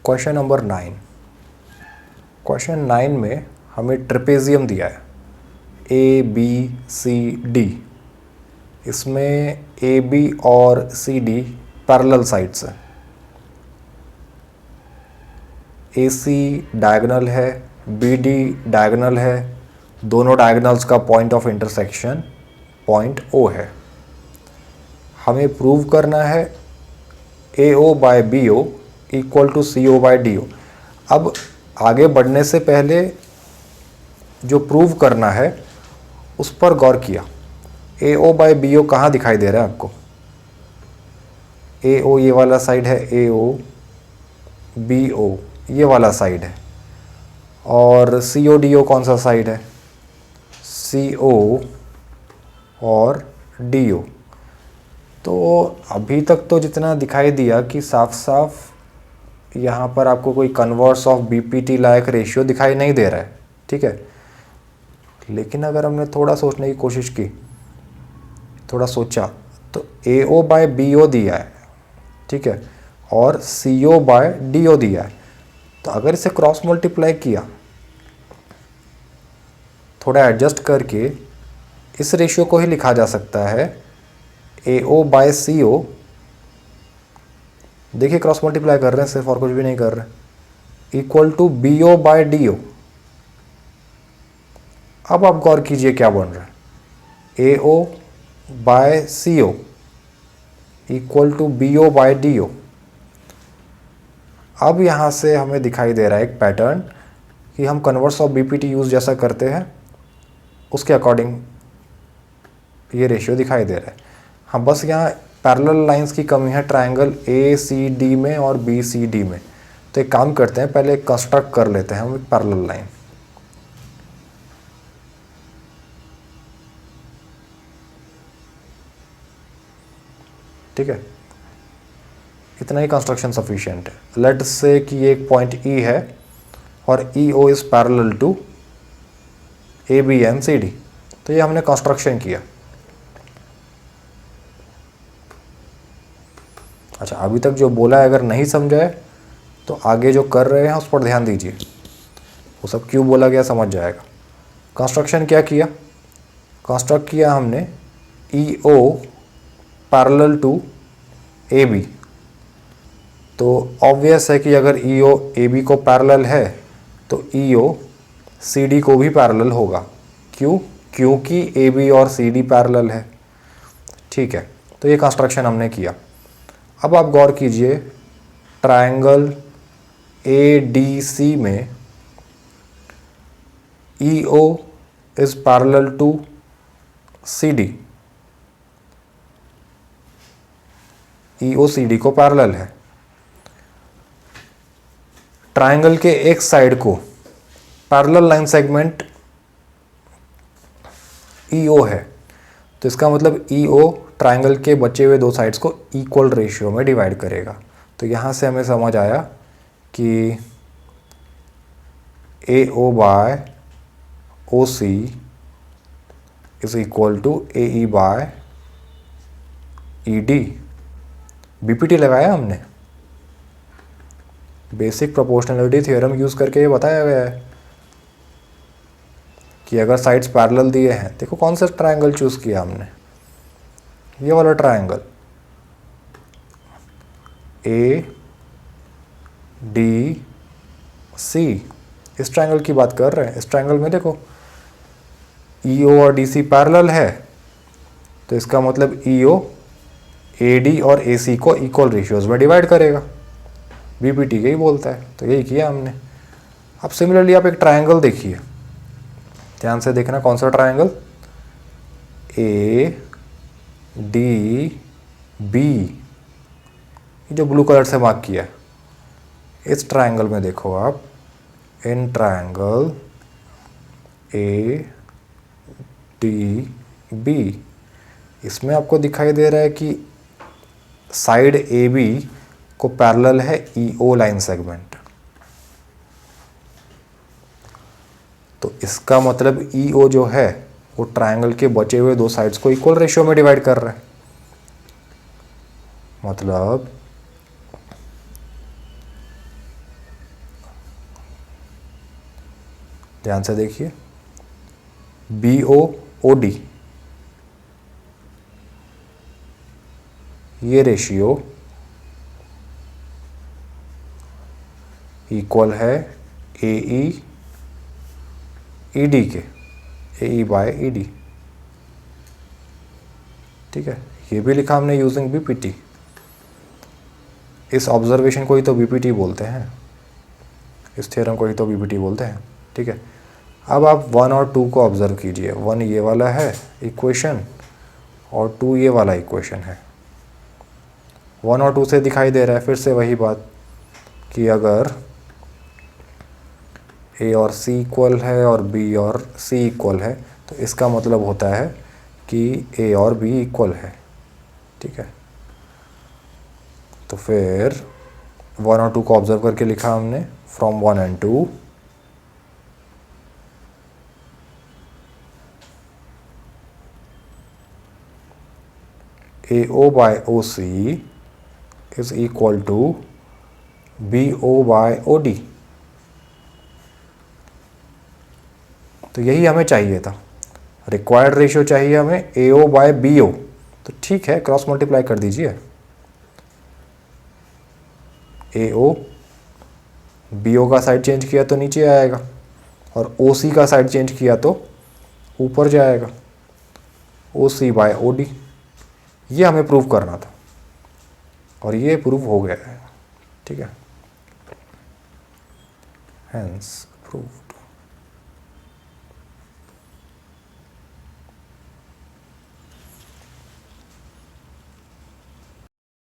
Question number 9। Question 9 में हमें trapezium दिया है ए बी सी डी। इसमें ए बी और सी डी पैरेलल साइड्स हैं। ए सी डायगोनल है, बी डी डायगोनल है। दोनों डायगोनल्स का point of intersection point O है। हमें प्रूव करना है A O by B O equal to C O by D O. अब आगे बढ़ने से पहले जो प्रूव करना है उस पर गौर किया। ए ओ बाय बी ओ कहाँ दिखाई दे रहा है आपको? ए ओ ये वाला साइड है, ए ओ बी ओ ये वाला साइड है, और सी ओ डी ओ कौन सा साइड है? सी ओ और डी ओ। तो अभी तक तो जितना दिखाई दिया कि साफ साफ यहाँ पर आपको कोई converse of BPT like ratio दिखाई नहीं दे रहा है, ठीक है। लेकिन अगर हमने थोड़ा सोचने की कोशिश की, थोड़ा सोचा, तो ए ओ बाय बी ओ दिया है, ठीक है, और सी ओ बाय डी ओ दिया है। तो अगर इसे क्रॉस मल्टीप्लाई किया, थोड़ा एडजस्ट करके इस रेशियो को ही लिखा जा सकता है ए ओ बाय सी ओ। देखिए क्रॉस मल्टीप्लाई कर रहे हैं सिर्फ, और कुछ भी नहीं कर रहे, equal to B O by D O. अब आप गौर कीजिए क्या बन रहा है, A O by C O equal to B O by D O. अब यहाँ से हमें दिखाई दे रहा है एक पैटर्न कि हम कन्वर्स ऑफ बीपीटी यूज जैसा करते हैं उसके अकॉर्डिंग ये रेशियो दिखाई दे रहा है। हाँ, बस यहाँ पैरेलल लाइंस की कमी है ट्रायंगल ए सी डी में और बी सी डी में। तो एक काम करते हैं, पहले कंस्ट्रक्ट कर लेते हैं हम एक पैरेलल लाइन। ठीक है, इतना ही कंस्ट्रक्शन सफिशिएंट है। लेट से कि ये एक पॉइंट ई है और E O is parallel to A B and C D. तो ये हमने कंस्ट्रक्शन किया। अच्छा, अभी तक जो बोला है अगर नहीं समझाए तो आगे जो कर रहे हैं उस पर ध्यान दीजिए, वो सब क्यों बोला गया समझ जाएगा। कंस्ट्रक्शन क्या किया? कंस्ट्रक्ट किया हमने ई ओ पैरेलल टू ए बी। तो ऑब्वियस है कि अगर ई ओ ए बी को पैरेलल है तो ई ओ सी डी को भी पैरेलल होगा। क्यों? क्योंकि ए बी और सी डी पैरेलल है। ठीक है, तो ये कंस्ट्रक्शन हमने किया। अब आप गौर कीजिए, ट्रायंगल ए डी सी में E O is parallel to C D. E O C D को पैरेलल है। ट्रायंगल के एक साइड को parallel line segment E O है, तो इसका मतलब ई ओ ट्रायंगल के बचे हुए दो साइड्स को इक्वल रेशियो में डिवाइड करेगा। तो यहाँ से हमें समझ आया कि A O by O C is equal to A E by E D. BPT लगाया हमने, बेसिक प्रोपोर्शनलिटी थ्योरम यूज करके ये बताया गया है कि अगर साइड्स पैरेलल दिए हैं, देखो कौन सा ट्रायंगल चूज किया हमने, ये वाला ट्रायंगल ए डी सी। इस ट्रायंगल की बात कर रहे हैं। इस ट्रायंगल में देखो ई ओ और डी सी पैरेलल है, तो इसका मतलब ई ओ ए डी और ए सी को इक्वल रेशियोज में डिवाइड करेगा। बीपीटी यही बोलता है, तो यही किया हमने। अब सिमिलरली आप एक ट्रायंगल देखिए, ध्यान से देखना कौन सा ट्रायंगल, ए डी बी, जो ब्लू कलर से मार्क किया है। इस ट्रायंगल में देखो आप, in triangle A D B, इसमें आपको दिखाई दे रहा है कि साइड ए बी को पैरेलल है ई ओ लाइन सेगमेंट। तो इसका मतलब ई ओ जो है वो ट्रायंगल के बचे हुए दो साइड्स को इक्वल रेशियो में डिवाइड कर रहा है। मतलब ध्यान से देखिए, BOOD ये रेशियो इक्वल है AE ED के, AE/ED। ठीक है, ये भी लिखा हमने यूजिंग BPT। इस ऑब्जर्वेशन को ही तो BPT बोलते हैं, इस थ्योरम को ही तो BPT बोलते हैं। ठीक है, अब आप 1 और 2 को ऑब्जर्व कीजिए। 1 ये वाला है इक्वेशन और 2 ये वाला इक्वेशन है। 1 और 2 से दिखाई दे रहा है फिर से वही बात कि अगर A और C इक्वल है और B और C इक्वल है तो इसका मतलब होता है कि A और B इक्वल है। ठीक है, तो फिर 1 और 2 को ऑब्जर्व करके लिखा हमने, from 1 and 2 AO/OC is equal to BO/OD। तो यही हमें चाहिए था, रिक्वायर्ड रेशियो चाहिए हमें AO/BO। तो ठीक है, क्रॉस मल्टीप्लाई कर दीजिए। AO BO का साइड चेंज किया तो नीचे आएगा और OC का साइड चेंज किया तो ऊपर जाएगा, OC/OD। ये हमें प्रूव करना था और ये प्रूव हो गया है। ठीक है, हेंस प्रूव।